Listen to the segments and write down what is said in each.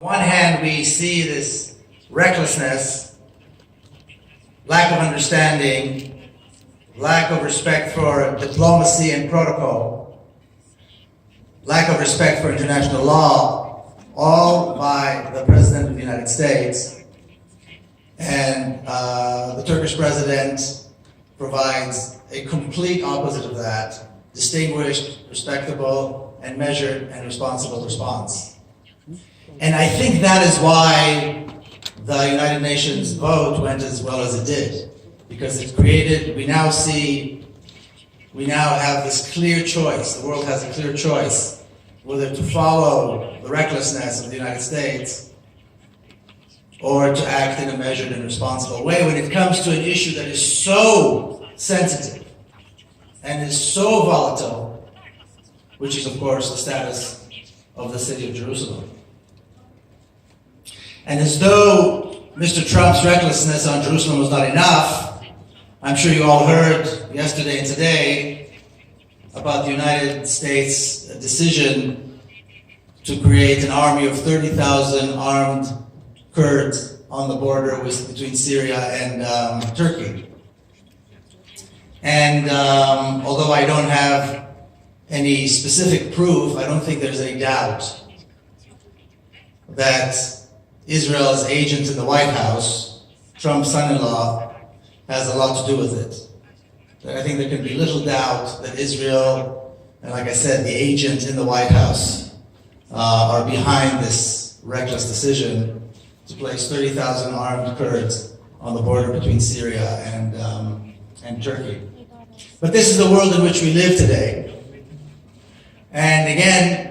On one hand, we see this recklessness, lack of understanding, lack of respect for diplomacy and protocol, lack of respect for international law, all by the President of the United States. And the Turkish president provides a complete opposite of that, distinguished, respectable, and measured and responsible response. And I think that is why the United Nations vote went as well as it did, because it created, we now have this clear choice, the world has a clear choice, whether to follow the recklessness of the United States or to act in a measured and responsible way when it comes to an issue that is so sensitive and is so volatile, which is, of course, the status of the city of Jerusalem. And as though Mr. Trump's recklessness on Jerusalem was not enough, I'm sure you all heard yesterday and today about the United States' decision to create an army of 30,000 armed Kurds on the border between Syria and Turkey. And although I don't have any specific proof, I don't think there's any doubt that Israel's agent in the White House, Trump's son-in-law, has a lot to do with it. But I think there can be little doubt that Israel, and like I said, the agent in the White House, are behind this reckless decision to place 30,000 armed Kurds on the border between Syria and Turkey. But this is the world in which we live today. And again,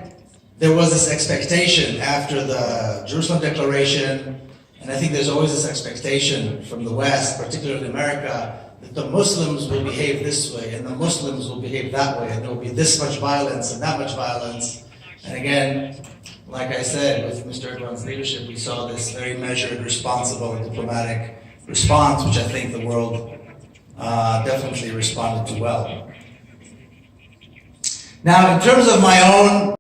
there was this expectation after the Jerusalem Declaration, and I think there's always this expectation from the West, particularly America, that the Muslims will behave this way, and the Muslims will behave that way, and there will be this much violence and that much violence. And again, like I said, with Mr. Erdogan's leadership, we saw this very measured, responsible, and diplomatic response, which I think the world definitely responded to well. Now, in terms of my own